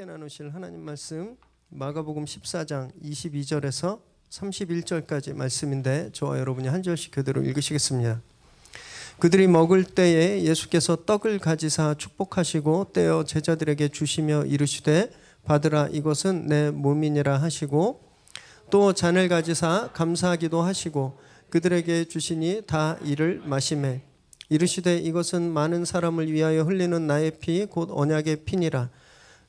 함께 나누실 하나님 말씀 마가복음 14장 22절에서 31절까지 말씀인데 저와 여러분이 한 절씩 그대로 읽으시겠습니다. 그들이 먹을 때에 예수께서 떡을 가지사 축복하시고 떼어 제자들에게 주시며 이르시되 받으라 이것은 내 몸이니라 하시고 또 잔을 가지사 감사하기도 하시고 그들에게 주시니 다 이를 마시매 이르시되 이것은 많은 사람을 위하여 흘리는 나의 피 곧 언약의 피니라.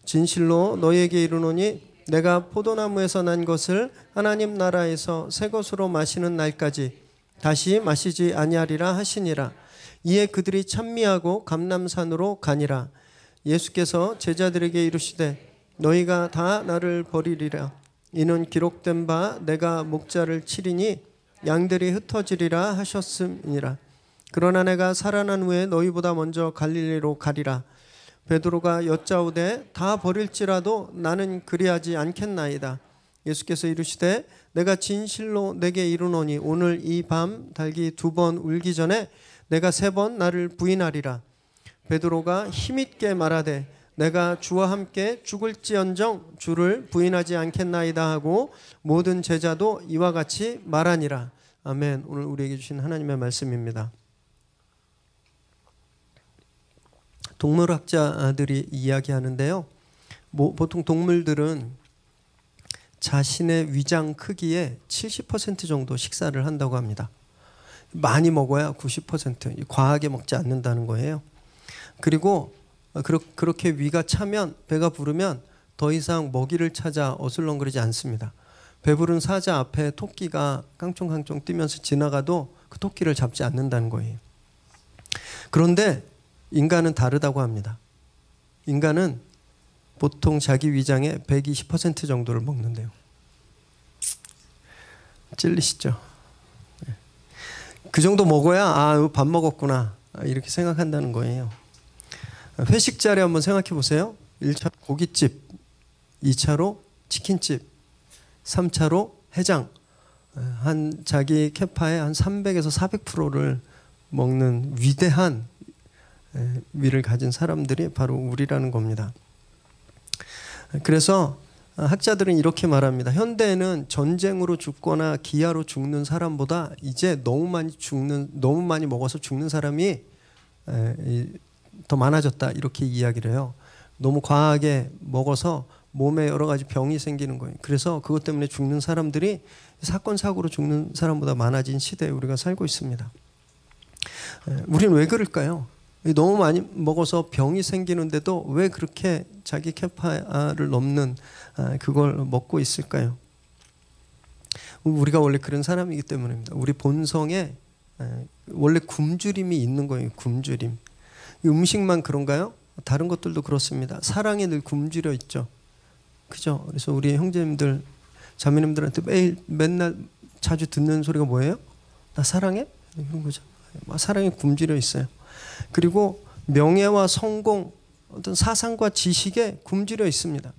진실로 너희에게 이르노니 내가 포도나무에서 난 것을 하나님 나라에서 새 것으로 마시는 날까지 다시 마시지 아니하리라 하시니라. 이에 그들이 찬미하고 감람산으로 가니라. 예수께서 제자들에게 이르시되 너희가 다 나를 버리리라. 이는 기록된 바 내가 목자를 치리니 양들이 흩어지리라 하셨음이니라. 그러나 내가 살아난 후에 너희보다 먼저 갈릴리로 가리라. 베드로가 여짜오되 다 버릴지라도 나는 그리하지 않겠나이다. 예수께서 이르시되 내가 진실로 내게 이르노니 오늘 이 밤 닭이 2번 울기 전에 내가 3번 나를 부인하리라. 베드로가 힘있게 말하되 내가 주와 함께 죽을지언정 주를 부인하지 않겠나이다 하고 모든 제자도 이와 같이 말하니라. 아멘. 오늘 우리에게 주신 하나님의 말씀입니다. 동물학자들이 이야기하는데요. 보통 동물들은 자신의 위장 크기의 70% 정도 식사를 한다고 합니다. 많이 먹어야 90%, 과하게 먹지 않는다는 거예요. 그리고 그렇게 위가 차면, 배가 부르면 더 이상 먹이를 찾아 어슬렁거리지 않습니다. 배부른 사자 앞에 토끼가 깡총깡총 뛰면서 지나가도 그 토끼를 잡지 않는다는 거예요. 그런데 인간은 다르다고 합니다. 인간은 보통 자기 위장의 120% 정도를 먹는데요. 찔리시죠? 그 정도 먹어야 밥 먹었구나 이렇게 생각한다는 거예요. 회식 자리 한번 생각해 보세요. 1차 고깃집, 2차로 치킨집, 3차로 해장. 한 자기 캐파의 한 300에서 400%를 먹는 위대한 위를 가진 사람들이 바로 우리라는 겁니다. 그래서 학자들은 이렇게 말합니다. 현대에는 전쟁으로 죽거나 기아로 죽는 사람보다 이제 너무 많이 먹어서 죽는 사람이 더 많아졌다 이렇게 이야기를 해요. 너무 과하게 먹어서 몸에 여러 가지 병이 생기는 거예요. 그래서 그것 때문에 죽는 사람들이 사건 사고로 죽는 사람보다 많아진 시대에 우리가 살고 있습니다. 우리는 왜 그럴까요? 너무 많이 먹어서 병이 생기는데도 왜 그렇게 자기 캐파를 넘는 그걸 먹고 있을까요? 우리가 원래 그런 사람이기 때문입니다. 우리 본성에 원래 굶주림이 있는 거예요. 굶주림. 음식만 그런가요? 다른 것들도 그렇습니다. 사랑에 늘 굶주려 있죠. 그죠? 그래서 우리 형제님들, 자매님들한테 맨날 자주 듣는 소리가 뭐예요? 나 사랑해? 이런 거죠. 사랑에 굶주려 있어요. 그리고 명예와 성공, 어떤 사상과 지식에 굶주려 있습니다.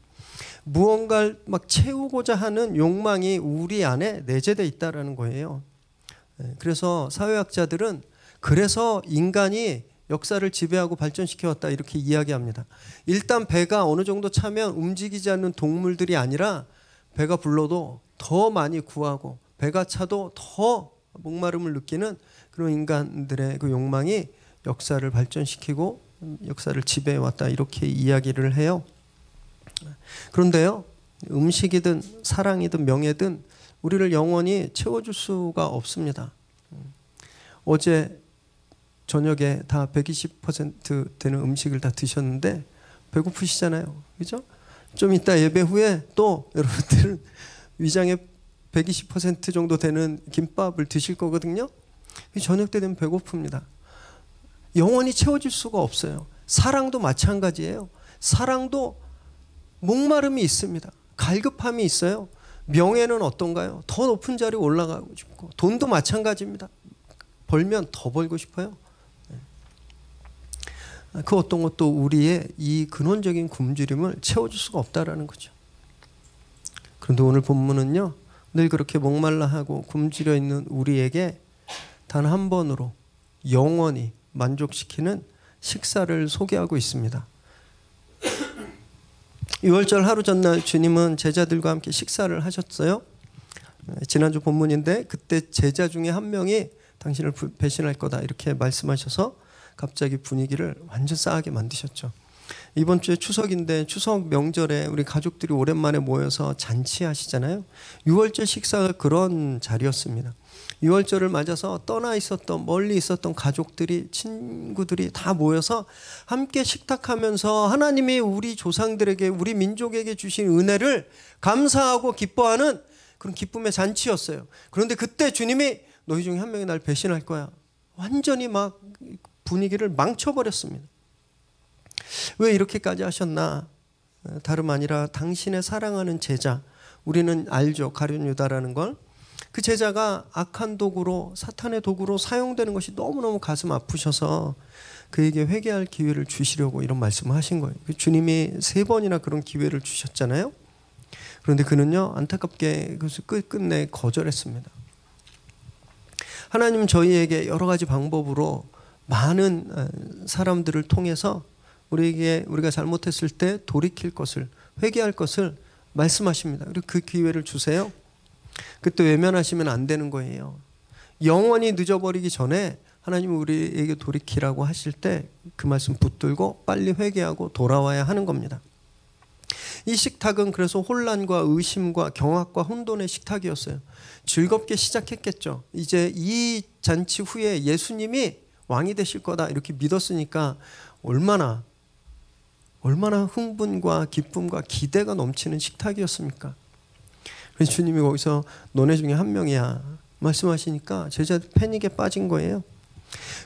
무언가를 막 채우고자 하는 욕망이 우리 안에 내재되어 있다는 거예요. 그래서 사회학자들은 그래서 인간이 역사를 지배하고 발전시켜왔다 이렇게 이야기합니다. 일단 배가 어느 정도 차면 움직이지 않는 동물들이 아니라 배가 불러도 더 많이 구하고 배가 차도 더 목마름을 느끼는 그런 인간들의 그 욕망이 역사를 발전시키고 역사를 지배해왔다 이렇게 이야기를 해요. 그런데요, 음식이든 사랑이든 명예든 우리를 영원히 채워줄 수가 없습니다. 어제 저녁에 다 120% 되는 음식을 다 드셨는데 배고프시잖아요. 그죠? 좀 이따 예배 후에 또 여러분들은 위장의 120% 정도 되는 김밥을 드실 거거든요. 저녁 때 되면 배고픕니다. 영원히 채워질 수가 없어요. 사랑도 마찬가지예요. 사랑도 목마름이 있습니다. 갈급함이 있어요. 명예는 어떤가요? 더 높은 자리에 올라가고 싶고, 돈도 마찬가지입니다. 벌면 더 벌고 싶어요. 그 어떤 것도 우리의 이 근원적인 굶주림을 채워줄 수가 없다라는 거죠. 그런데 오늘 본문은요, 늘 그렇게 목말라 하고 굶주려 있는 우리에게 단 한 번으로 영원히 만족시키는 식사를 소개하고 있습니다. 유월절 하루 전날 주님은 제자들과 함께 식사를 하셨어요. 지난주 본문인데 그때 제자 중에 한 명이 당신을 배신할 거다 이렇게 말씀하셔서 갑자기 분위기를 완전 싸하게 만드셨죠. 이번 주에 추석인데 추석 명절에 우리 가족들이 오랜만에 모여서 잔치하시잖아요. 유월절 식사가 그런 자리였습니다. 유월절을 맞아서 떠나 있었던 멀리 있었던 가족들이 친구들이 다 모여서 함께 식탁하면서 하나님이 우리 조상들에게 우리 민족에게 주신 은혜를 감사하고 기뻐하는 그런 기쁨의 잔치였어요. 그런데 그때 주님이 너희 중에 한 명이 날 배신할 거야. 완전히 막 분위기를 망쳐버렸습니다. 왜 이렇게까지 하셨나? 다름 아니라 당신의 사랑하는 제자, 우리는 알죠. 가룟 유다라는 걸. 그 제자가 악한 도구로 사탄의 도구로 사용되는 것이 너무너무 가슴 아프셔서 그에게 회개할 기회를 주시려고 이런 말씀을 하신 거예요. 주님이 3번이나 그런 기회를 주셨잖아요. 그런데 그는요 안타깝게 그것을 끝내 거절했습니다. 하나님은 저희에게 여러 가지 방법으로 많은 사람들을 통해서 우리가 잘못했을 때 돌이킬 것을, 회개할 것을 말씀하십니다. 그리고 그 기회를 주세요. 그때 외면하시면 안 되는 거예요. 영원히 늦어버리기 전에 하나님은 우리에게 돌이키라고 하실 때 그 말씀 붙들고 빨리 회개하고 돌아와야 하는 겁니다. 이 식탁은 그래서 혼란과 의심과 경악과 혼돈의 식탁이었어요. 즐겁게 시작했겠죠. 이제 이 잔치 후에 예수님이 왕이 되실 거다 이렇게 믿었으니까 얼마나 흥분과 기쁨과 기대가 넘치는 식탁이었습니까? 그래서 주님이 거기서 너네 중에 한 명이야 말씀하시니까 제자들 패닉에 빠진 거예요.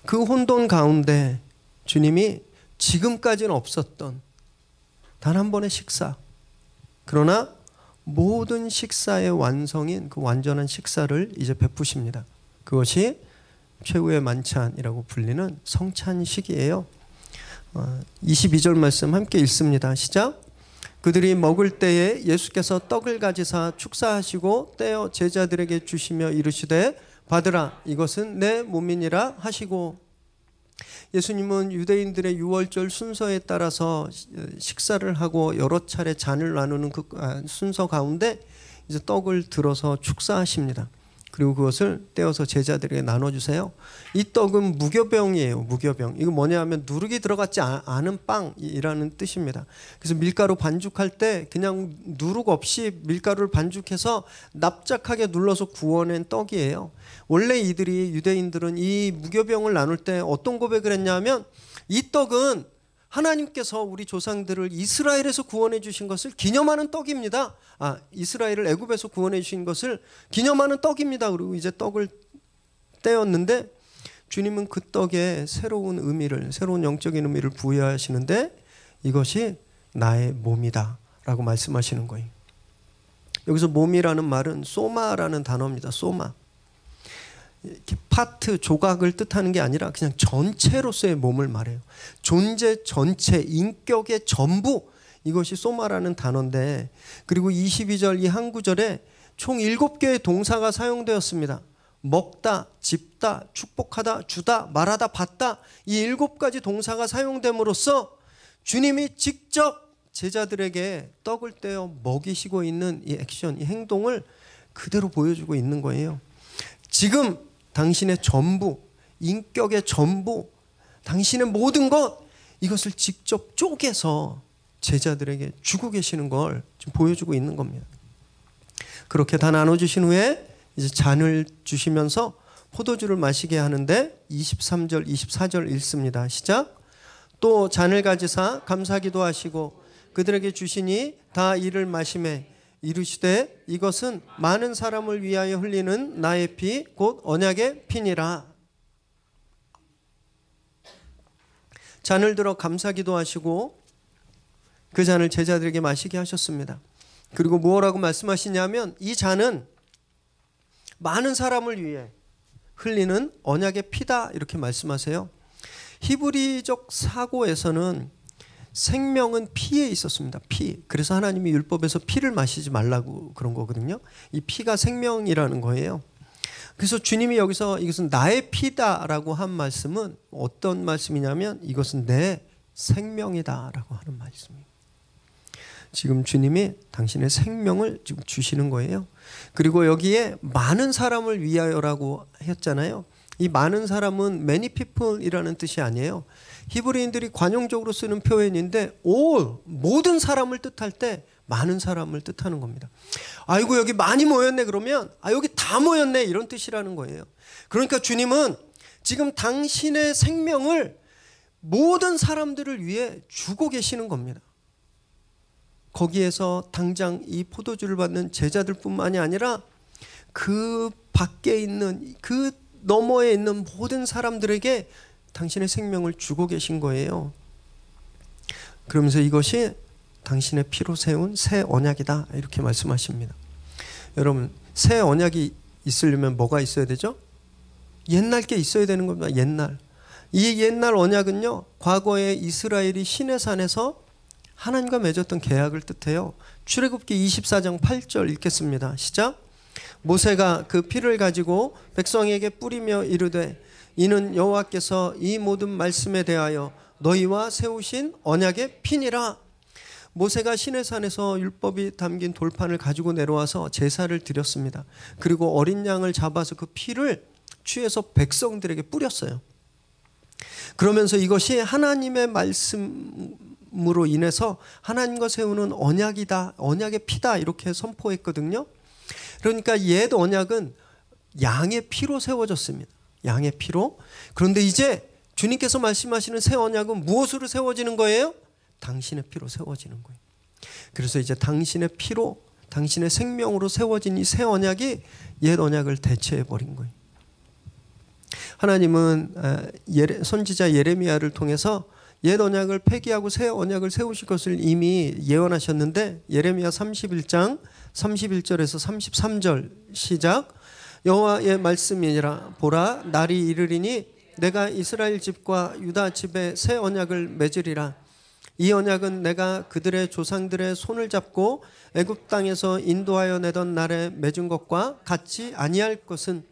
그 혼돈 가운데 주님이 지금까지는 없었던 단 한 번의 식사, 그러나 모든 식사의 완성인 그 완전한 식사를 이제 베푸십니다. 그것이 최후의 만찬이라고 불리는 성찬식이에요. 22절 말씀 함께 읽습니다. 시작. 그들이 먹을 때에 예수께서 떡을 가지사 축사하시고 떼어 제자들에게 주시며 이르시되 받으라 이것은 내 몸이니라 하시고. 예수님은 유대인들의 유월절 순서에 따라서 식사를 하고 여러 차례 잔을 나누는 그 순서 가운데 이제 떡을 들어서 축사하십니다. 그리고 그것을 떼어서 제자들에게 나눠주세요. 이 떡은 무교병이에요. 무교병. 이거 뭐냐 하면 누룩이 들어갔지 않은 빵이라는 뜻입니다. 그래서 밀가루 반죽할 때 그냥 누룩 없이 밀가루를 반죽해서 납작하게 눌러서 구워낸 떡이에요. 원래 유대인들은 이 무교병을 나눌 때 어떤 고백을 했냐 하면 이 떡은 하나님께서 우리 조상들을 이스라엘에서 구원해 주신 것을 기념하는 떡입니다. 이스라엘을 애굽에서 구원해 주신 것을 기념하는 떡입니다. 그리고 이제 떡을 떼었는데 주님은 그 떡에 새로운 영적인 의미를 부여하시는데 이것이 나의 몸이다 라고 말씀하시는 거예요. 여기서 몸이라는 말은 소마라는 단어입니다. 소마. 이렇게 파트, 조각을 뜻하는 게 아니라 그냥 전체로서의 몸을 말해요. 존재 전체, 인격의 전부, 이것이 소마라는 단어인데, 그리고 22절 이 한 구절에 총 7개의 동사가 사용되었습니다. 먹다, 집다, 축복하다, 주다, 말하다, 받다, 이 7가지 동사가 사용됨으로써 주님이 직접 제자들에게 떡을 떼어 먹이시고 있는 이 액션, 이 행동을 그대로 보여주고 있는 거예요. 지금 당신의 전부, 인격의 전부, 당신의 모든 것, 이것을 직접 쪼개서 제자들에게 주고 계시는 걸 지금 보여주고 있는 겁니다. 그렇게 다 나눠주신 후에 이제 잔을 주시면서 포도주를 마시게 하는데 23절, 24절 읽습니다. 시작. 또 잔을 가지사 감사기도 하시고 그들에게 주시니 다 이를 마시매 이르시되 이것은 많은 사람을 위하여 흘리는 나의 피 곧 언약의 피니라. 잔을 들어 감사기도 하시고 그 잔을 제자들에게 마시게 하셨습니다. 그리고 뭐라고 말씀하시냐면 이 잔은 많은 사람을 위해 흘리는 언약의 피다 이렇게 말씀하세요. 히브리적 사고에서는 생명은 피에 있었습니다. 피. 그래서 하나님이 율법에서 피를 마시지 말라고 그런 거거든요. 이 피가 생명이라는 거예요. 그래서 주님이 여기서 이것은 나의 피다라고 한 말씀은 어떤 말씀이냐면 이것은 내 생명이다라고 하는 말씀이에요. 지금 주님이 당신의 생명을 지금 주시는 거예요. 그리고 여기에 많은 사람을 위하여라고 했잖아요. 이 많은 사람은 many people이라는 뜻이 아니에요. 히브리인들이 관용적으로 쓰는 표현인데 all, 모든 사람을 뜻할 때 많은 사람을 뜻하는 겁니다. 아이고 여기 많이 모였네 그러면 여기 다 모였네 이런 뜻이라는 거예요. 그러니까 주님은 지금 당신의 생명을 모든 사람들을 위해 주고 계시는 겁니다. 거기에서 당장 이 포도주를 받는 제자들뿐만이 아니라 그 밖에 있는 그 너머에 있는 모든 사람들에게 당신의 생명을 주고 계신 거예요. 그러면서 이것이 당신의 피로 세운 새 언약이다 이렇게 말씀하십니다. 여러분 새 언약이 있으려면 뭐가 있어야 되죠? 옛날 게 있어야 되는 겁니다. 옛날. 이 옛날 언약은요, 과거에 이스라엘이 시내산에서 하나님과 맺었던 계약을 뜻해요. 출애굽기 24장 8절 읽겠습니다. 시작. 모세가 그 피를 가지고 백성에게 뿌리며 이르되 이는 여호와께서 이 모든 말씀에 대하여 너희와 세우신 언약의 피니라. 모세가 시내산에서 율법이 담긴 돌판을 가지고 내려와서 제사를 드렸습니다. 그리고 어린 양을 잡아서 그 피를 취해서 백성들에게 뿌렸어요. 그러면서 이것이 하나님의 말씀으로 인해서 하나님과 세우는 언약이다, 언약의 피다 이렇게 선포했거든요. 그러니까 옛 언약은 양의 피로 세워졌습니다. 양의 피로. 그런데 이제 주님께서 말씀하시는 새 언약은 무엇으로 세워지는 거예요? 당신의 피로 세워지는 거예요. 그래서 이제 당신의 피로, 당신의 생명으로 세워진 이 새 언약이 옛 언약을 대체해 버린 거예요. 하나님은 선지자 예레미야를 통해서 옛 언약을 폐기하고 새 언약을 세우실 것을 이미 예언하셨는데 예레미야 31장 31절에서 33절 시작. 여호와의 말씀이니라. 보라 날이 이르리니 내가 이스라엘 집과 유다 집에 새 언약을 맺으리라. 이 언약은 내가 그들의 조상들의 손을 잡고 애굽 땅에서 인도하여 내던 날에 맺은 것과 같이 아니할 것은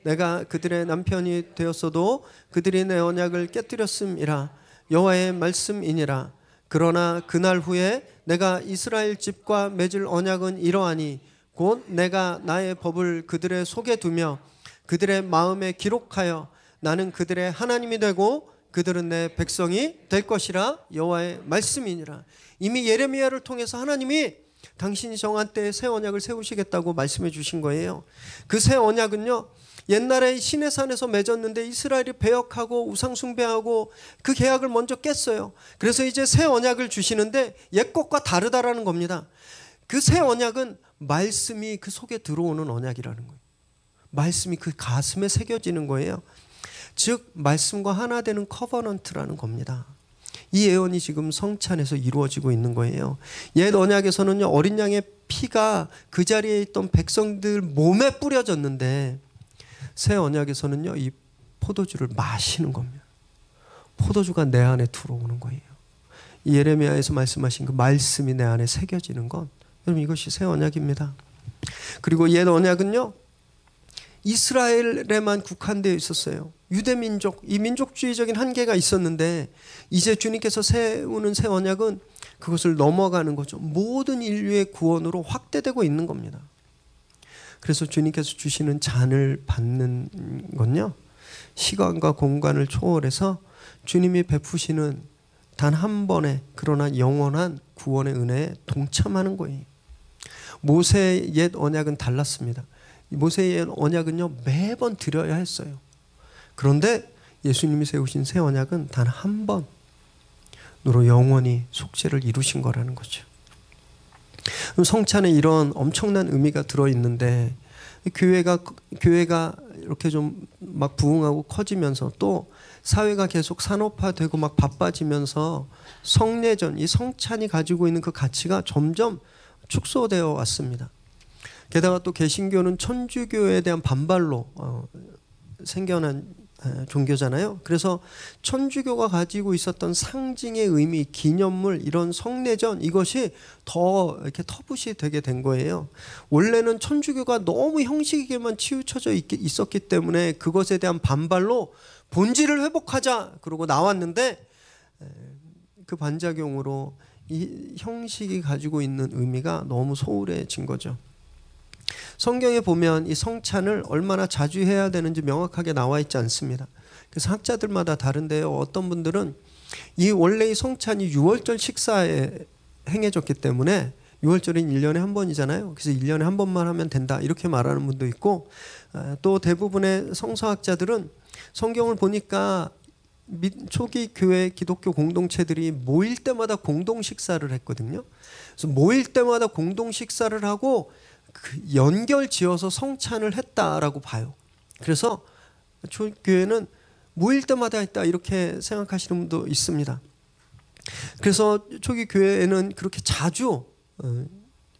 내가 그들의 남편이 되었어도 그들이 내 언약을 깨뜨렸음이라. 여호와의 말씀이니라. 그러나 그날 후에 내가 이스라엘 집과 맺을 언약은 이러하니 곧 내가 나의 법을 그들의 속에 두며 그들의 마음에 기록하여 나는 그들의 하나님이 되고 그들은 내 백성이 될 것이라. 여호와의 말씀이니라. 이미 예레미야를 통해서 하나님이 당신이 정한 때에 새 언약을 세우시겠다고 말씀해 주신 거예요. 그 새 언약은요, 옛날에 시내산에서 맺었는데 이스라엘이 배역하고 우상 숭배하고 그 계약을 먼저 깼어요. 그래서 이제 새 언약을 주시는데 옛 것과 다르다라는 겁니다. 그 새 언약은 말씀이 그 속에 들어오는 언약이라는 거예요. 말씀이 그 가슴에 새겨지는 거예요. 즉 말씀과 하나 되는 커버넌트라는 겁니다. 이 예언이 지금 성찬에서 이루어지고 있는 거예요. 옛 언약에서는요, 어린 양의 피가 그 자리에 있던 백성들 몸에 뿌려졌는데 새 언약에서는요, 이 포도주를 마시는 겁니다. 포도주가 내 안에 들어오는 거예요. 이 예레미야에서 말씀하신 그 말씀이 내 안에 새겨지는 건 여러분 이것이 새 언약입니다. 그리고 옛 언약은요, 이스라엘에만 국한되어 있었어요. 유대민족, 이 민족주의적인 한계가 있었는데 이제 주님께서 세우는 새 언약은 그것을 넘어가는 거죠. 모든 인류의 구원으로 확대되고 있는 겁니다. 그래서 주님께서 주시는 잔을 받는 건요, 시간과 공간을 초월해서 주님이 베푸시는 단 한 번의 그러나 영원한 구원의 은혜에 동참하는 거예요. 모세의 옛 언약은 달랐습니다. 모세의 옛 언약은요, 매번 드려야 했어요. 그런데 예수님이 세우신 새 언약은 단 한 번으로 영원히 속죄를 이루신 거라는 거죠. 성찬에 이런 엄청난 의미가 들어있는데 교회가 이렇게 좀 막 부흥하고 커지면서 또 사회가 계속 산업화되고 막 바빠지면서 성례전, 이 성찬이 가지고 있는 그 가치가 점점 축소되어 왔습니다. 게다가 또 개신교는 천주교에 대한 반발로 생겨난 종교잖아요. 그래서 천주교가 가지고 있었던 상징의 의미, 기념물, 이런 성례전, 이것이 더 이렇게 터부시 되게 된 거예요. 원래는 천주교가 너무 형식에게만 치우쳐져 있었기 때문에 그것에 대한 반발로 본질을 회복하자 그러고 나왔는데 그 반작용으로 이 형식이 가지고 있는 의미가 너무 소홀해진 거죠. 성경에 보면 이 성찬을 얼마나 자주 해야 되는지 명확하게 나와 있지 않습니다. 그래서 학자들마다 다른데요. 어떤 분들은 원래 이 성찬이 유월절 식사에 행해졌기 때문에, 유월절은 1년에 한 번이잖아요. 그래서 1년에 한 번만 하면 된다, 이렇게 말하는 분도 있고, 또 대부분의 성서학자들은 성경을 보니까 초기 교회 기독교 공동체들이 모일 때마다 공동 식사를 했거든요. 그래서 모일 때마다 공동 식사를 하고 연결 지어서 성찬을 했다라고 봐요. 그래서 교회는 모일 때마다 했다, 이렇게 생각하시는 분도 있습니다. 그래서 초기 교회에는 그렇게 자주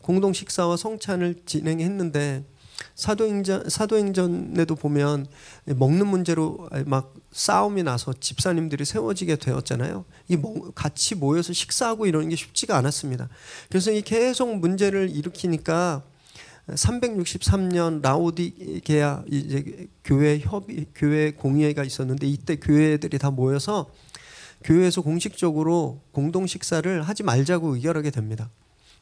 공동 식사와 성찬을 진행했는데, 사도행전에도 보면 먹는 문제로 막 싸움이 나서 집사님들이 세워지게 되었잖아요. 같이 모여서 식사하고 이러는 게 쉽지가 않았습니다. 그래서 이 계속 문제를 일으키니까 363년 라오디게아 이제 교회 공의회가 있었는데, 이때 교회들이 다 모여서 교회에서 공식적으로 공동 식사를 하지 말자고 의결하게 됩니다.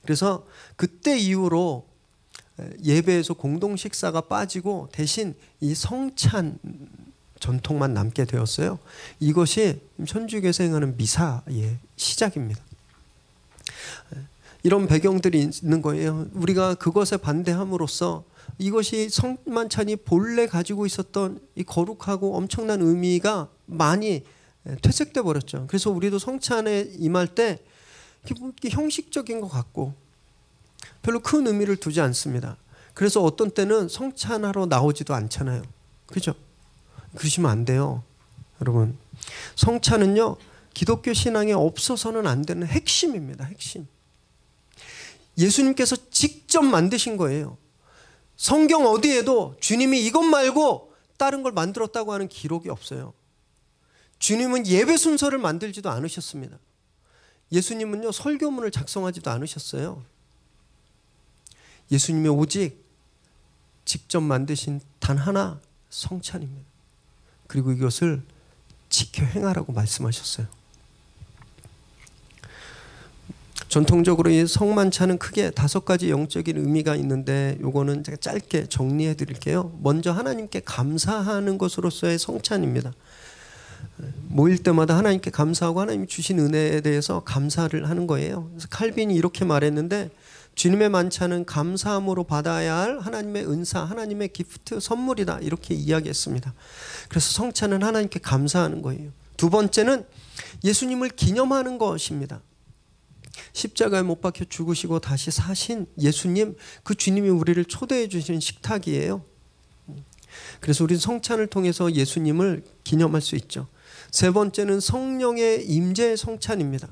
그래서 그때 이후로 예배에서 공동 식사가 빠지고 대신 이 성찬 전통만 남게 되었어요. 이것이 천주교에서 행하는 미사의 시작입니다. 이런 배경들이 있는 거예요. 우리가 그것에 반대함으로써 이것이 성만찬이 본래 가지고 있었던 이 거룩하고 엄청난 의미가 많이 퇴색돼 버렸죠. 그래서 우리도 성찬에 임할 때 형식적인 것 같고 별로 큰 의미를 두지 않습니다. 그래서 어떤 때는 성찬하러 나오지도 않잖아요. 그죠? 그러시면 안 돼요. 여러분, 성찬은요, 기독교 신앙에 없어서는 안 되는 핵심입니다. 핵심. 예수님께서 직접 만드신 거예요. 성경 어디에도 주님이 이것 말고 다른 걸 만들었다고 하는 기록이 없어요. 주님은 예배 순서를 만들지도 않으셨습니다. 예수님은요, 설교문을 작성하지도 않으셨어요. 예수님이 오직 직접 만드신 단 하나, 성찬입니다. 그리고 이것을 지켜 행하라고 말씀하셨어요. 전통적으로 이 성만찬은 크게 5가지 영적인 의미가 있는데, 요거는 제가 짧게 정리해 드릴게요. 먼저 하나님께 감사하는 것으로서의 성찬입니다. 모일 때마다 하나님께 감사하고 하나님이 주신 은혜에 대해서 감사를 하는 거예요. 그래서 칼빈이 이렇게 말했는데, 주님의 만찬은 감사함으로 받아야 할 하나님의 은사, 하나님의 기프트, 선물이다, 이렇게 이야기했습니다. 그래서 성찬은 하나님께 감사하는 거예요. 두 번째는 예수님을 기념하는 것입니다. 십자가에 못 박혀 죽으시고 다시 사신 예수님, 그 주님이 우리를 초대해 주신 식탁이에요. 그래서 우리는 성찬을 통해서 예수님을 기념할 수 있죠. 세 번째는 성령의 임재 성찬입니다.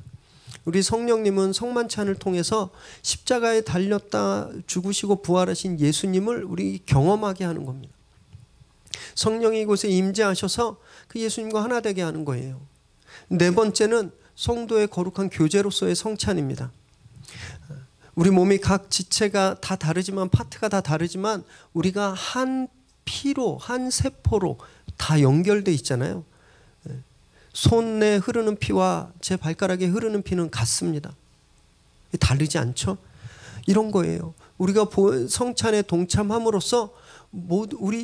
우리 성령님은 성만찬을 통해서 십자가에 달렸다 죽으시고 부활하신 예수님을 우리 경험하게 하는 겁니다. 성령이 이곳에 임재하셔서 그 예수님과 하나 되게 하는 거예요. 네 번째는 성도의 거룩한 교제로서의 성찬입니다. 우리 몸이 각 지체가 다 다르지만, 파트가 다 다르지만 우리가 한 피로, 한 세포로 다 연결돼 있잖아요. 손에 흐르는 피와 제 발가락에 흐르는 피는 같습니다. 다르지 않죠? 이런 거예요. 우리가 성찬에 동참함으로써 우리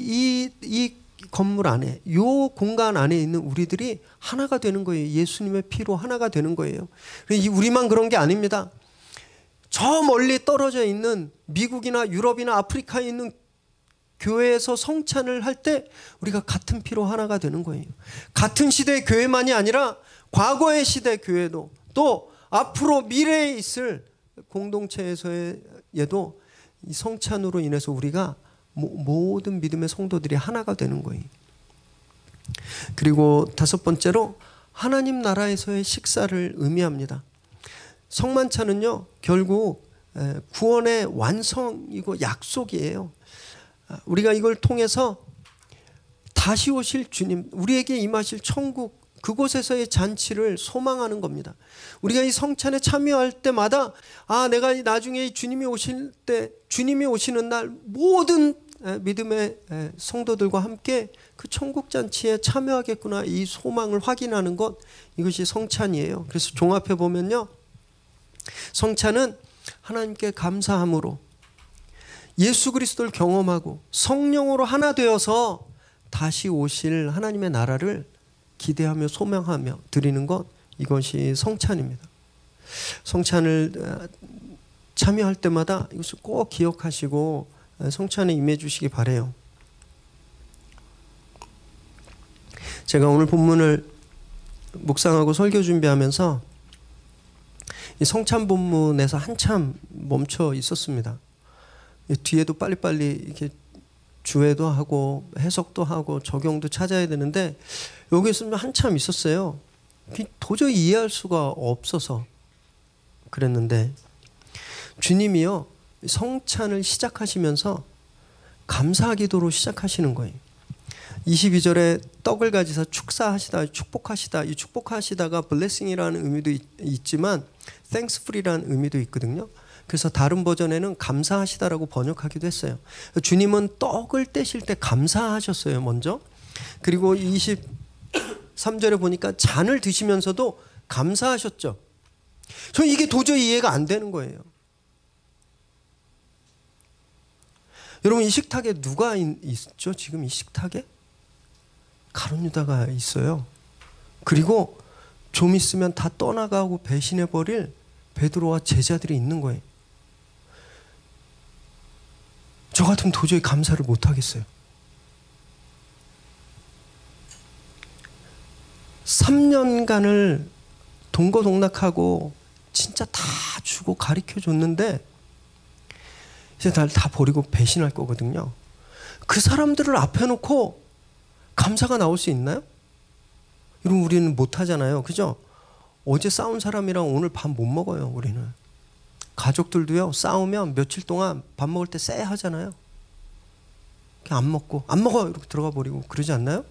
이 건물 안에, 이 공간 안에 있는 우리들이 하나가 되는 거예요. 예수님의 피로 하나가 되는 거예요. 우리만 그런 게 아닙니다. 저 멀리 떨어져 있는 미국이나 유럽이나 아프리카에 있는 교회에서 성찬을 할 때 우리가 같은 피로 하나가 되는 거예요. 같은 시대의 교회만이 아니라 과거의 시대 교회도, 또 앞으로 미래에 있을 공동체에서에도 이 성찬으로 인해서 우리가 모든 믿음의 성도들이 하나가 되는 거예요. 그리고 다섯 번째로 하나님 나라에서의 식사를 의미합니다. 성만찬은요, 결국 구원의 완성이고 약속이에요. 우리가 이걸 통해서 다시 오실 주님, 우리에게 임하실 천국, 그곳에서의 잔치를 소망하는 겁니다. 우리가 이 성찬에 참여할 때마다 내가 나중에 주님이 오실 때, 주님이 오시는 날 모든 믿음의 성도들과 함께 그 천국 잔치에 참여하겠구나, 이 소망을 확인하는 것, 이것이 성찬이에요. 그래서 종합해 보면요, 성찬은 하나님께 감사함으로 예수 그리스도를 경험하고 성령으로 하나 되어서 다시 오실 하나님의 나라를 기대하며 소망하며 드리는 것, 이것이 성찬입니다. 성찬을 참여할 때마다 이것을 꼭 기억하시고 성찬에 임해 주시기 바라요. 제가 오늘 본문을 묵상하고 설교 준비하면서 이 성찬 본문에서 한참 멈춰 있었습니다. 뒤에도 빨리빨리 이렇게 주해도 하고 해석도 하고 적용도 찾아야 되는데 여기서 한참 있었어요. 도저히 이해할 수가 없어서 그랬는데, 주님이요 성찬을 시작하시면서 감사 기도로 시작하시는 거예요. 22절에 떡을 가지사 축사하시다, 축복하시다. 이 축복하시다가 blessing이라는 의미도 있지만 thankful이라는 의미도 있거든요. 그래서 다른 버전에는 감사하시다라고 번역하기도 했어요. 주님은 떡을 떼실 때 감사하셨어요, 먼저. 그리고 23절에 보니까 잔을 드시면서도 감사하셨죠. 저는 이게 도저히 이해가 안 되는 거예요. 여러분, 이 식탁에 누가 있죠? 지금 이 식탁에? 가룟 유다가 있어요. 그리고 좀 있으면 다 떠나가고 배신해버릴 베드로와 제자들이 있는 거예요. 저 같으면 도저히 감사를 못하겠어요. 3년간을 동거동락하고 진짜 다 주고 가르쳐줬는데 이제 날 다 버리고 배신할 거거든요. 그 사람들을 앞에 놓고 감사가 나올 수 있나요? 이러면 우리는 못하잖아요. 그죠? 어제 싸운 사람이랑 오늘 밥 못 먹어요. 우리는. 가족들도요, 싸우면 며칠 동안 밥 먹을 때 쎄 하잖아요. 그냥 안 먹고 안 먹어 이렇게 들어가 버리고 그러지 않나요?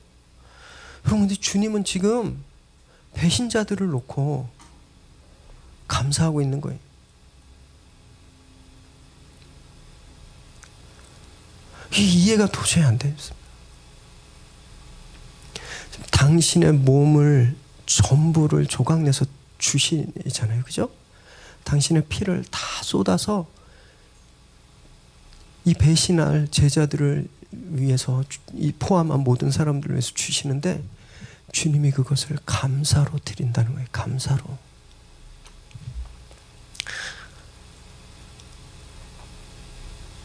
여러분, 근데 주님은 지금 배신자들을 놓고 감사하고 있는 거예요. 이해가 도저히 안 돼요. 당신의 몸을 전부를 조각내서 주시잖아요. 그죠? 당신의 피를 다 쏟아서 이 배신할 제자들을 위해서, 이 포함한 모든 사람들을 위해서 주시는데 주님이 그것을 감사로 드린다는 거예요. 감사로.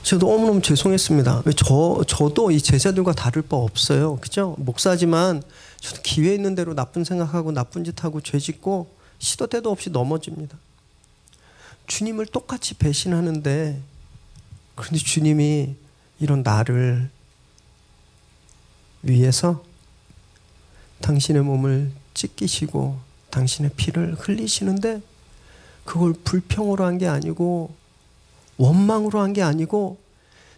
저도 너무너무 죄송했습니다. 저도 이 제자들과 다를 바 없어요. 그죠? 목사지만 저도 기회 있는 대로 나쁜 생각하고 나쁜 짓 하고 죄 짓고 시도 때도 없이 넘어집니다. 주님을 똑같이 배신하는데, 그런데 주님이 이런 나를 위해서 당신의 몸을 찢기시고 당신의 피를 흘리시는데, 그걸 불평으로 한 게 아니고 원망으로 한 게 아니고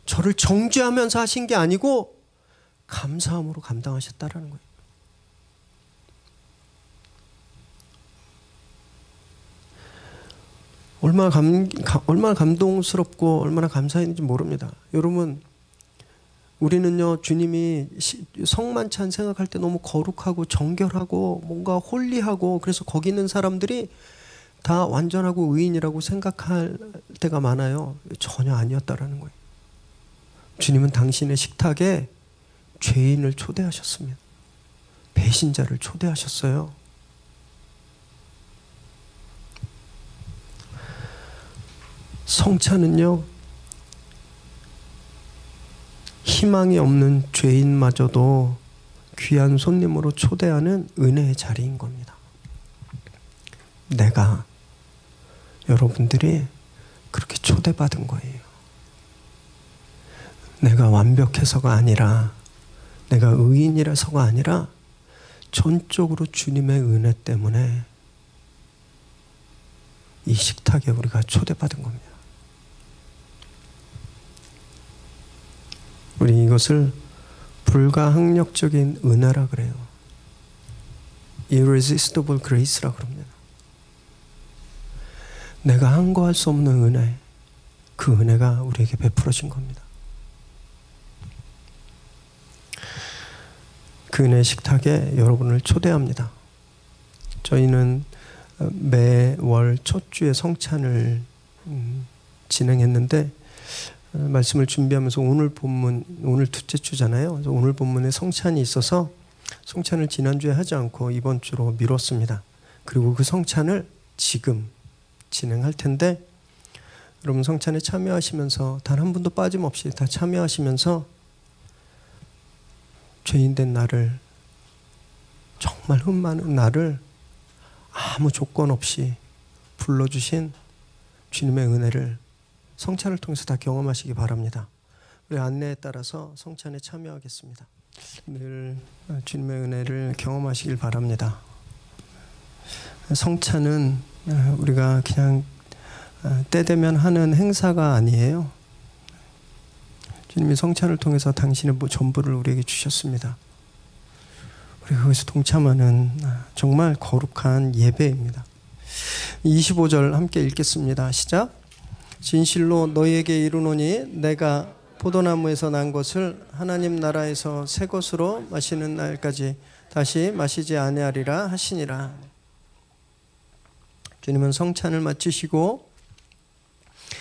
저를 정죄하면서 하신 게 아니고 감사함으로 감당하셨다라는 거예요. 얼마나 감동스럽고 얼마나 감사했는지 모릅니다. 여러분, 우리는요, 주님이 성만찬 생각할 때 너무 거룩하고 정결하고 뭔가 홀리하고, 그래서 거기 있는 사람들이 다 완전하고 의인이라고 생각할 때가 많아요. 전혀 아니었다라는 거예요. 주님은 당신의 식탁에 죄인을 초대하셨습니다. 배신자를 초대하셨어요. 성찬은요, 희망이 없는 죄인마저도 귀한 손님으로 초대하는 은혜의 자리인 겁니다. 내가, 여러분들이 그렇게 초대받은 거예요. 내가 완벽해서가 아니라, 내가 의인이라서가 아니라 전적으로 주님의 은혜 때문에 이 식탁에 우리가 초대받은 겁니다. 우리 이것을 불가항력적인 은혜라 그래요. Irresistible Grace라 그럽니다. 내가 항거할 수 없는 은혜, 그 은혜가 우리에게 베풀어진 겁니다. 그 은혜 식탁에 여러분을 초대합니다. 저희는 매월 첫 주에 성찬을 진행했는데 말씀을 준비하면서 오늘 본문, 오늘 둘째 주잖아요. 그래서 오늘 본문에 성찬이 있어서 성찬을 지난주에 하지 않고 이번 주로 미뤘습니다. 그리고 그 성찬을 지금 진행할 텐데 여러분 성찬에 참여하시면서 단 한 분도 빠짐없이 다 참여하시면서 죄인된 나를, 정말 흠 많은 나를 아무 조건 없이 불러주신 주님의 은혜를 성찬을 통해서 다 경험하시기 바랍니다. 우리 안내에 따라서 성찬에 참여하겠습니다. 늘 주님의 은혜를 경험하시길 바랍니다. 성찬은 우리가 그냥 때 되면 하는 행사가 아니에요. 주님이 성찬을 통해서 당신의 전부를 우리에게 주셨습니다. 우리가 거기서 동참하는 정말 거룩한 예배입니다. 25절 함께 읽겠습니다. 시작. 진실로 너희에게 이르노니 내가 포도나무에서 난 것을 하나님 나라에서 새 것으로 마시는 날까지 다시 마시지 아니하리라 하시니라. 주님은 성찬을 마치시고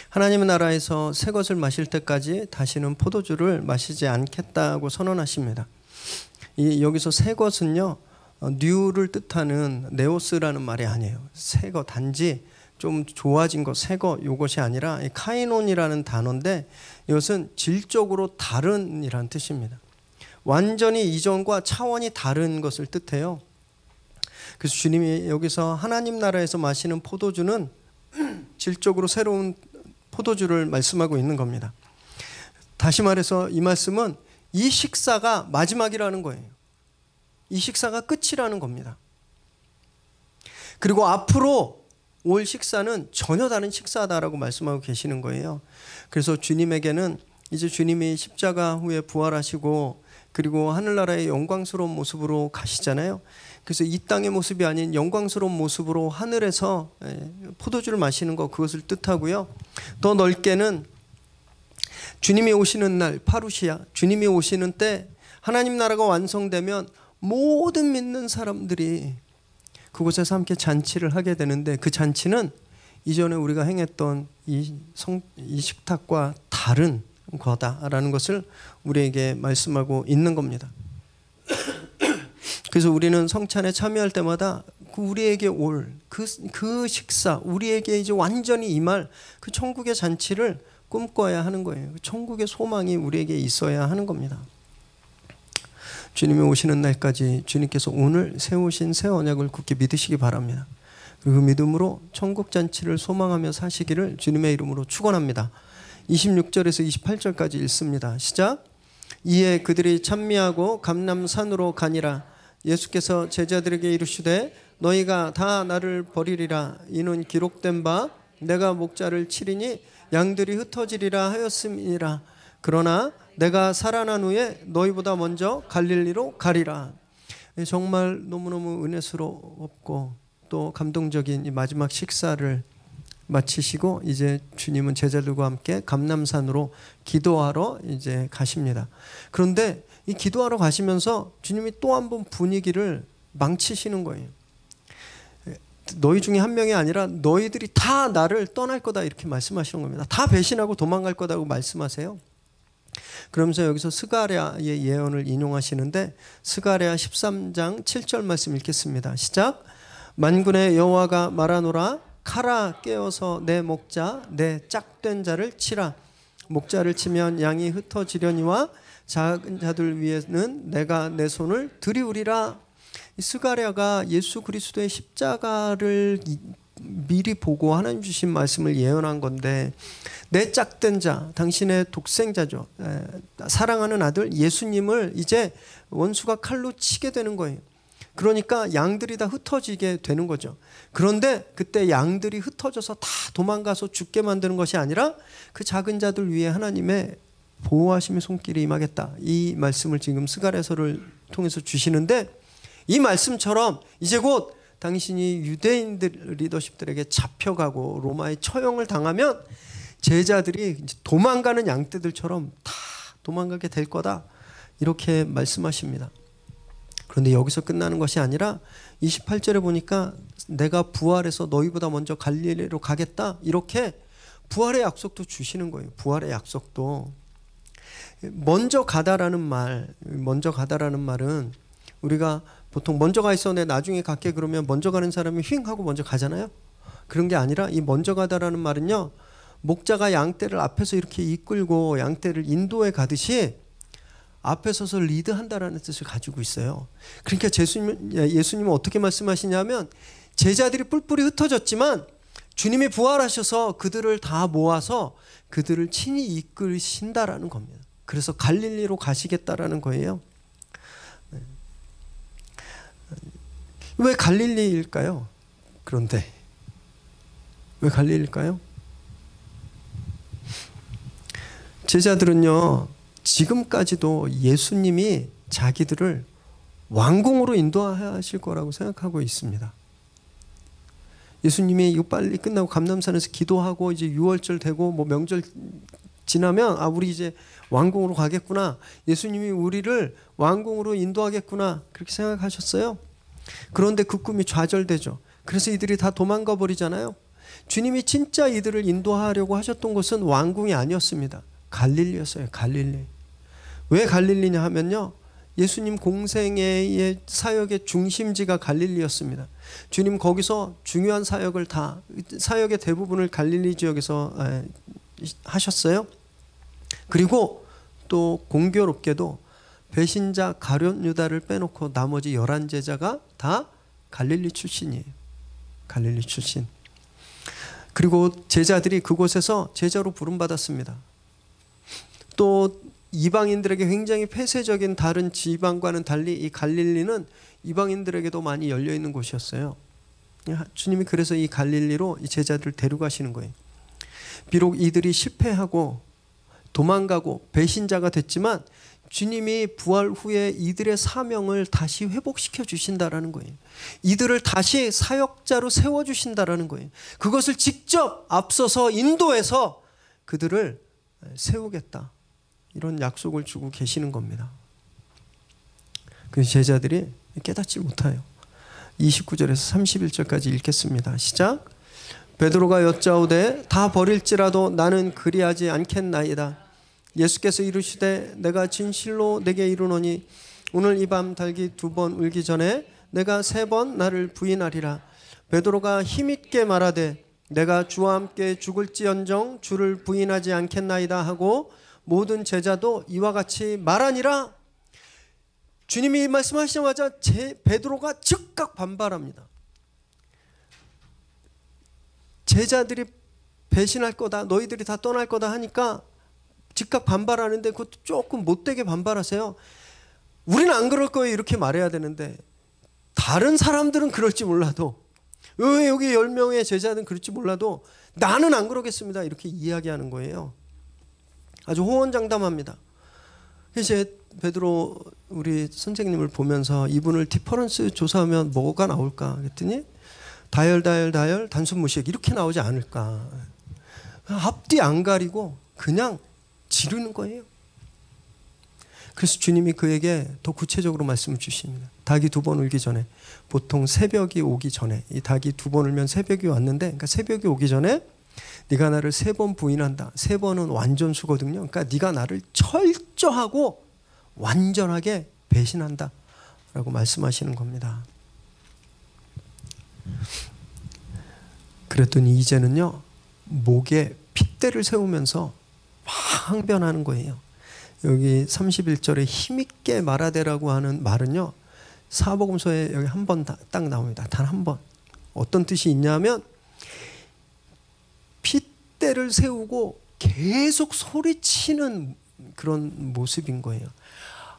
하나님의 나라에서 새 것을 마실 때까지 다시는 포도주를 마시지 않겠다고 선언하십니다. 여기서 새 것은요, 뉴를 뜻하는 네오스라는 말이 아니에요. 새 것, 단지 좀 좋아진 것, 새 것, 이것이 아니라 카이논이라는 단어인데 이것은 질적으로 다른이라는 뜻입니다. 완전히 이전과 차원이 다른 것을 뜻해요. 그래서 주님이 여기서 하나님 나라에서 마시는 포도주는 질적으로 새로운 포도주를 말씀하고 있는 겁니다. 다시 말해서 이 말씀은 이 식사가 마지막이라는 거예요. 이 식사가 끝이라는 겁니다. 그리고 앞으로 올 식사는 전혀 다른 식사다라고 말씀하고 계시는 거예요. 그래서 주님에게는 이제 주님이 십자가 후에 부활하시고 그리고 하늘나라의 영광스러운 모습으로 가시잖아요. 그래서 이 땅의 모습이 아닌 영광스러운 모습으로 하늘에서 포도주를 마시는 것, 그것을 뜻하고요. 더 넓게는 주님이 오시는 날, 파루시아, 주님이 오시는 때 하나님 나라가 완성되면 모든 믿는 사람들이 그곳에서 함께 잔치를 하게 되는데 그 잔치는 이전에 우리가 행했던 이 식탁과 다른 거다라는 것을 우리에게 말씀하고 있는 겁니다. 그래서 우리는 성찬에 참여할 때마다 우리에게 올 그 식사, 우리에게 이제 완전히 임할 그 천국의 잔치를 꿈꿔야 하는 거예요. 천국의 소망이 우리에게 있어야 하는 겁니다. 주님이 오시는 날까지 주님께서 오늘 세우신 새 언약을 굳게 믿으시기 바랍니다. 그리고 그 믿음으로 천국 잔치를 소망하며 사시기를 주님의 이름으로 축원합니다. 26절에서 28절까지 읽습니다. 시작. 이에 그들이 찬미하고 감람산으로 가니라. 예수께서 제자들에게 이르시되 너희가 다 나를 버리리라. 이는 기록된 바 내가 목자를 치리니 양들이 흩어지리라 하였음이니라. 그러나 내가 살아난 후에 너희보다 먼저 갈릴리로 가리라. 정말 너무너무 은혜스럽고 또 감동적인 이 마지막 식사를 마치시고 이제 주님은 제자들과 함께 감람산으로 기도하러 이제 가십니다. 그런데 이 기도하러 가시면서 주님이 또 한 번 분위기를 망치시는 거예요. 너희 중에 한 명이 아니라 너희들이 다 나를 떠날 거다 이렇게 말씀하시는 겁니다. 다 배신하고 도망갈 거다고 말씀하세요. 그러면서 여기서 스가랴의 예언을 인용하시는데 스가랴 13장 7절 말씀 읽겠습니다. 시작. 만군의 여호와가 말하노라. 칼아 깨어서 내 목자 내 짝된 자를 치라. 목자를 치면 양이 흩어지려니와 작은 자들 위에는 내가 내 손을 들이우리라. 스가랴가 예수 그리스도의 십자가를 미리 보고 하나님 주신 말씀을 예언한 건데 내 짝된 자, 당신의 독생자죠. 사랑하는 아들 예수님을 이제 원수가 칼로 치게 되는 거예요. 그러니까 양들이 다 흩어지게 되는 거죠. 그런데 그때 양들이 흩어져서 다 도망가서 죽게 만드는 것이 아니라 그 작은 자들 위에 하나님의 보호하심의 손길이 임하겠다. 이 말씀을 지금 스가랴서를 통해서 주시는데 이 말씀처럼 이제 곧 당신이 유대인들 리더십들에게 잡혀가고 로마의 처형을 당하면 제자들이 도망가는 양떼들처럼 다 도망가게 될 거다. 이렇게 말씀하십니다. 그런데 여기서 끝나는 것이 아니라 28절에 보니까 내가 부활해서 너희보다 먼저 갈릴리로 가겠다. 이렇게 부활의 약속도 주시는 거예요. 부활의 약속도. 먼저 가다라는 말은 우리가 보통 먼저 가 있어 내 나중에 갈게 그러면 먼저 가는 사람이 휙 하고 먼저 가잖아요. 그런 게 아니라 이 먼저 가다라는 말은요, 목자가 양떼를 앞에서 이렇게 이끌고 양떼를 인도해 가듯이 앞에 서서 리드한다라는 뜻을 가지고 있어요. 그러니까 예수님은 어떻게 말씀하시냐면 제자들이 뿔뿔이 흩어졌지만 주님이 부활하셔서 그들을 다 모아서 그들을 친히 이끌신다라는 겁니다. 그래서 갈릴리로 가시겠다라는 거예요. 왜 갈릴리일까요? 그런데 왜 갈릴리일까요? 제자들은요, 지금까지도 예수님이 자기들을 왕궁으로 인도하실 거라고 생각하고 있습니다. 예수님이 이거 빨리 끝나고 감람산에서 기도하고 이제 유월절 되고 뭐 명절 지나면 우리 이제 왕궁으로 가겠구나. 예수님이 우리를 왕궁으로 인도하겠구나. 그렇게 생각하셨어요. 그런데 그 꿈이 좌절되죠. 그래서 이들이 다 도망가 버리잖아요. 주님이 진짜 이들을 인도하려고 하셨던 곳은 왕궁이 아니었습니다. 갈릴리였어요. 갈릴리. 왜 갈릴리냐 하면요, 예수님 공생애의 사역의 중심지가 갈릴리였습니다. 주님 거기서 중요한 사역의 대부분을 갈릴리 지역에서 하셨어요. 그리고 또 공교롭게도 배신자 가룟 유다를 빼놓고 나머지 11제자가 다 갈릴리 출신이에요. 갈릴리 출신. 그리고 제자들이 그곳에서 제자로 부름받았습니다. 또 이방인들에게 굉장히 폐쇄적인 다른 지방과는 달리 이 갈릴리는 이방인들에게도 많이 열려있는 곳이었어요. 주님이 그래서 이 갈릴리로 이 제자들을 데려가시는 거예요. 비록 이들이 실패하고 도망가고 배신자가 됐지만 주님이 부활 후에 이들의 사명을 다시 회복시켜 주신다라는 거예요. 이들을 다시 사역자로 세워주신다라는 거예요. 그것을 직접 앞서서 인도해서 그들을 세우겠다, 이런 약속을 주고 계시는 겁니다. 그 제자들이 깨닫지 못해요. 29절에서 31절까지 읽겠습니다. 시작. 베드로가 여짜오되 다 버릴지라도 나는 그리하지 않겠나이다. 예수께서 이르시되 내가 진실로 내게 이르노니 오늘 이 밤 닭이 2번 울기 전에 내가 3번 나를 부인하리라. 베드로가 힘있게 말하되 내가 주와 함께 죽을지언정 주를 부인하지 않겠나이다 하고 모든 제자도 이와 같이 말하니라. 주님이 말씀하시자마자 베드로가 즉각 반발합니다. 제자들이 배신할 거다, 너희들이 다 떠날 거다 하니까 즉각 반발하는데 그것도 조금 못되게 반발하세요. 우리는 안 그럴 거예요, 이렇게 말해야 되는데 다른 사람들은 그럴지 몰라도, 여기 10명의 제자들은 그럴지 몰라도 나는 안 그러겠습니다, 이렇게 이야기하는 거예요. 아주 호언장담합니다. 그래서 베드로 우리 선생님을 보면서 이분을 디퍼런스 조사하면 뭐가 나올까 그랬더니 다열 단순 무식 이렇게 나오지 않을까. 앞뒤 안 가리고 그냥 지르는 거예요. 그래서 주님이 그에게 더 구체적으로 말씀을 주십니다. 닭이 2번 울기 전에, 보통 새벽이 오기 전에, 이 닭이 2번 울면 새벽이 왔는데, 그러니까 새벽이 오기 전에 네가 나를 3번 부인한다. 3번은 완전수거든요. 그러니까 네가 나를 철저하고 완전하게 배신한다 라고 말씀하시는 겁니다. 그랬더니 이제는요, 목에 핏대를 세우면서 항변하는 거예요. 여기 31절에 힘있게 말하되라고 하는 말은요, 사복음서에 여기 한 번 딱 나옵니다. 단 한 번. 어떤 뜻이 있냐면 핏대를 세우고 계속 소리치는 그런 모습인 거예요.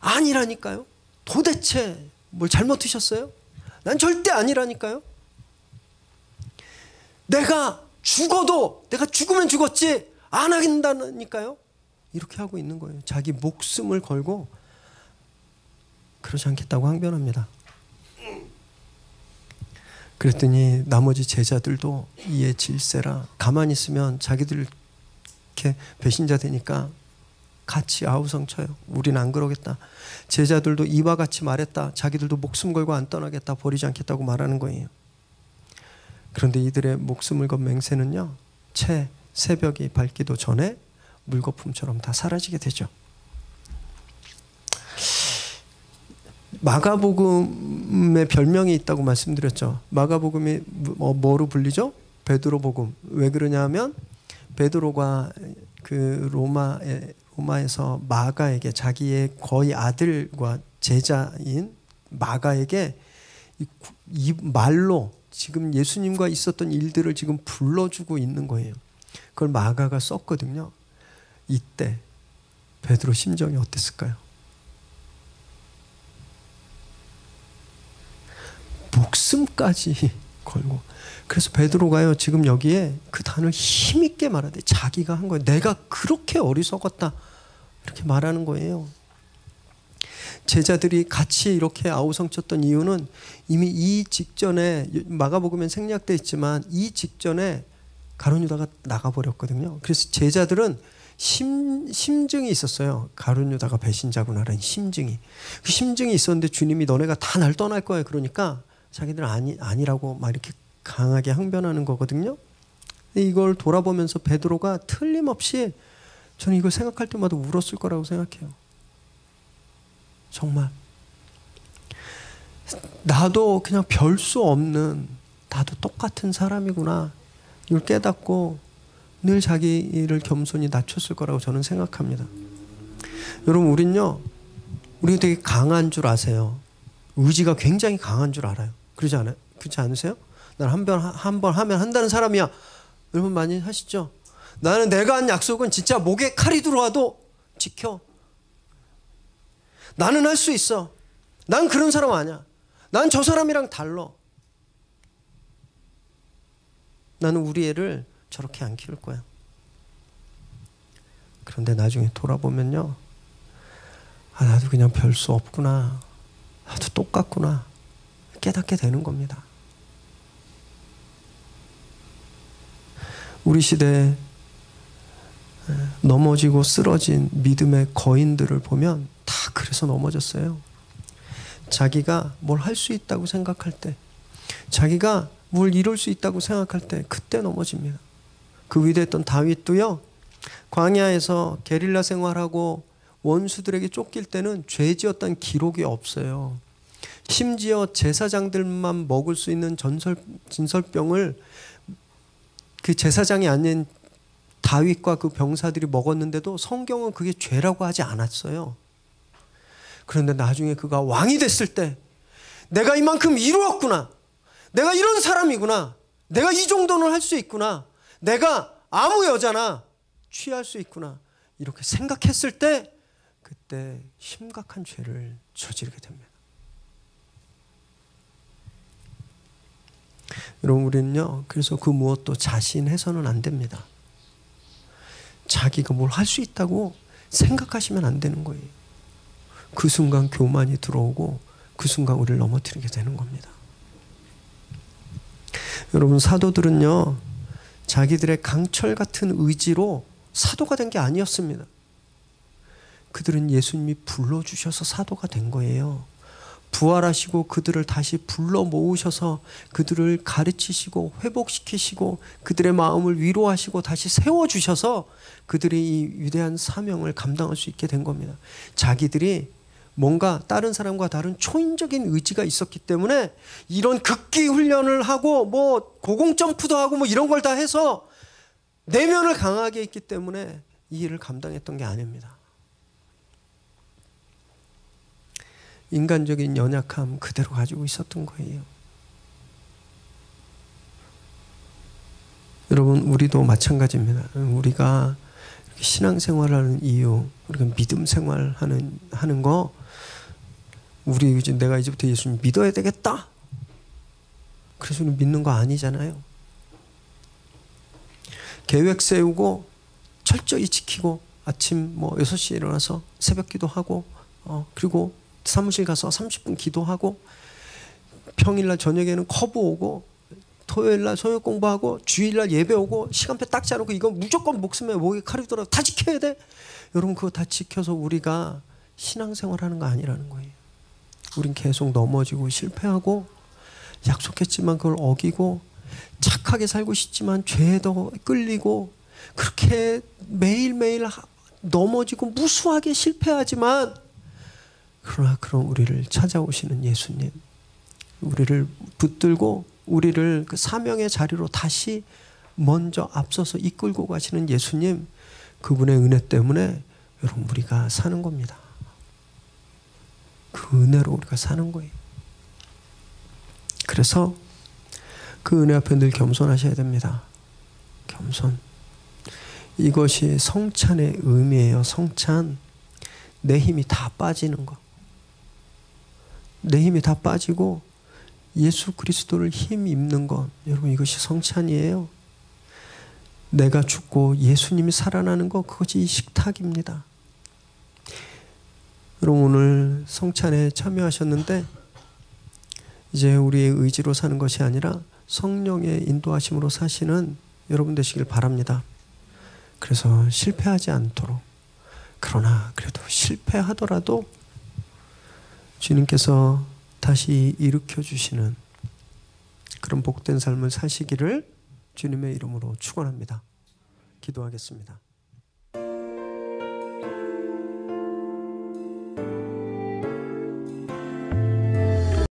아니라니까요. 도대체 뭘 잘못 드셨어요? 난 절대 아니라니까요. 내가 죽어도, 내가 죽으면 죽었지 안 한다니까요. 이렇게 하고 있는 거예요. 자기 목숨을 걸고 그러지 않겠다고 항변합니다. 그랬더니 나머지 제자들도 이에 질세라. 가만히 있으면 자기들 이렇게 배신자 되니까 같이 아우성쳐요. 우리는 안 그러겠다. 제자들도 이와 같이 말했다. 자기들도 목숨 걸고 안 떠나겠다. 버리지 않겠다고 말하는 거예요. 그런데 이들의 목숨을 건 맹세는요, 채 새벽이 밝기도 전에 물거품처럼 다 사라지게 되죠. 마가복음의 별명이 있다고 말씀드렸죠. 마가복음이 뭐로 불리죠? 베드로복음. 왜 그러냐면 베드로가 그 로마에서 마가에게, 자기의 거의 아들과 제자인 마가에게 이 말로 지금 예수님과 있었던 일들을 지금 불러주고 있는 거예요. 그걸 마가가 썼거든요. 이때 베드로 심정이 어땠을까요? 목숨까지 걸고. 그래서 베드로가요, 지금 여기에 그 단어를 힘있게 말하되 자기가 한 거예요. 내가 그렇게 어리석었다, 이렇게 말하는 거예요. 제자들이 같이 이렇게 아우성쳤던 이유는 이미 이 직전에, 마가복음엔 생략되어 있지만 이 직전에 가룟 유다가 나가버렸거든요. 그래서 제자들은 심증이 있었어요. 가룟 유다가 배신자구나라는 심증이. 그 심증이 있었는데 주님이 너네가 다 날 떠날 거야 그러니까 자기들은 아니라고 막 이렇게 강하게 항변하는 거거든요. 이걸 돌아보면서 베드로가 틀림없이, 저는 이걸 생각할 때마다 울었을 거라고 생각해요. 정말 나도 그냥 별 수 없는, 나도 똑같은 사람이구나, 이걸 깨닫고 늘 자기를 겸손히 낮췄을 거라고 저는 생각합니다. 여러분, 우리가 되게 강한 줄 아세요. 의지가 굉장히 강한 줄 알아요. 그렇지 않으세요? 난 한 번 하면 한다는 사람이야. 여러분 많이 하시죠? 나는 내가 한 약속은 진짜 목에 칼이 들어와도 지켜. 나는 할 수 있어. 난 그런 사람 아니야. 난 저 사람이랑 달라. 나는 우리 애를 저렇게 안 키울 거야. 그런데 나중에 돌아보면요, 나도 그냥 별 수 없구나, 나도 똑같구나 깨닫게 되는 겁니다. 우리 시대에 넘어지고 쓰러진 믿음의 거인들을 보면 다 그래서 넘어졌어요. 자기가 뭘 할 수 있다고 생각할 때, 자기가 뭘 이룰 수 있다고 생각할 때, 그때 넘어집니다. 그 위대했던 다윗도요, 광야에서 게릴라 생활하고 원수들에게 쫓길 때는 죄 지었다는 기록이 없어요. 심지어 제사장들만 먹을 수 있는 진설병을 그 제사장이 아닌 다윗과 그 병사들이 먹었는데도 성경은 그게 죄라고 하지 않았어요. 그런데 나중에 그가 왕이 됐을 때, 내가 이만큼 이루었구나, 내가 이런 사람이구나, 내가 이 정도는 할 수 있구나, 내가 아무 여자나 취할 수 있구나, 이렇게 생각했을 때 그때 심각한 죄를 저지르게 됩니다. 여러분, 우리는요, 그래서 그 무엇도 자신해서는 안 됩니다. 자기가 뭘 할 수 있다고 생각하시면 안 되는 거예요. 그 순간 교만이 들어오고 그 순간 우리를 넘어뜨리게 되는 겁니다. 여러분, 사도들은요, 자기들의 강철 같은 의지로 사도가 된 게 아니었습니다. 그들은 예수님이 불러주셔서 사도가 된 거예요. 부활하시고 그들을 다시 불러 모으셔서 그들을 가르치시고 회복시키시고 그들의 마음을 위로하시고 다시 세워주셔서 그들이 이 위대한 사명을 감당할 수 있게 된 겁니다. 자기들이 뭔가 다른 사람과 다른 초인적인 의지가 있었기 때문에 이런 극기 훈련을 하고 뭐 고공점프도 하고 뭐 이런 걸 다 해서 내면을 강하게 했기 때문에 이 일을 감당했던 게 아닙니다. 인간적인 연약함 그대로 가지고 있었던 거예요. 여러분, 우리도 마찬가지입니다. 우리가 신앙생활하는 이유, 우리가 믿음 생활하는 거, 우리 이제 내가 이제부터 예수님 믿어야 되겠다, 그래서 믿는 거 아니잖아요. 계획 세우고 철저히 지키고 아침 6시에 일어나서 새벽 기도하고 그리고 사무실 가서 30분 기도하고 평일날 저녁에는 커브 오고 토요일날 성역 공부하고 주일날 예배 오고 시간표 딱 짜놓고 이거 무조건 목숨에 목에 칼이 들어도 다 지켜야 돼. 여러분 그거 다 지켜서 우리가 신앙생활하는 거 아니라는 거예요. 우린 계속 넘어지고 실패하고 약속했지만 그걸 어기고 착하게 살고 싶지만 죄에 더 끌리고 그렇게 매일매일 넘어지고 무수하게 실패하지만 그러나 그런 우리를 찾아오시는 예수님, 우리를 붙들고 우리를 그 사명의 자리로 다시 먼저 앞서서 이끌고 가시는 예수님, 그분의 은혜 때문에 여러분 우리가 사는 겁니다. 그 은혜로 우리가 사는 거예요. 그래서 그 은혜 앞에 늘 겸손하셔야 됩니다. 겸손. 이것이 성찬의 의미예요. 성찬. 내 힘이 다 빠지는 거. 내 힘이 다 빠지고 예수 그리스도를 힘입는 것. 여러분 이것이 성찬이에요. 내가 죽고 예수님이 살아나는 것, 그것이 이 식탁입니다. 여러분 오늘 성찬에 참여하셨는데 이제 우리의 의지로 사는 것이 아니라 성령의 인도하심으로 사시는 여러분 되시길 바랍니다. 그래서 실패하지 않도록, 그러나 그래도 실패하더라도 주님께서 다시 일으켜 주시는 그런 복된 삶을 사시기를 주님의 이름으로 축원합니다. 기도하겠습니다.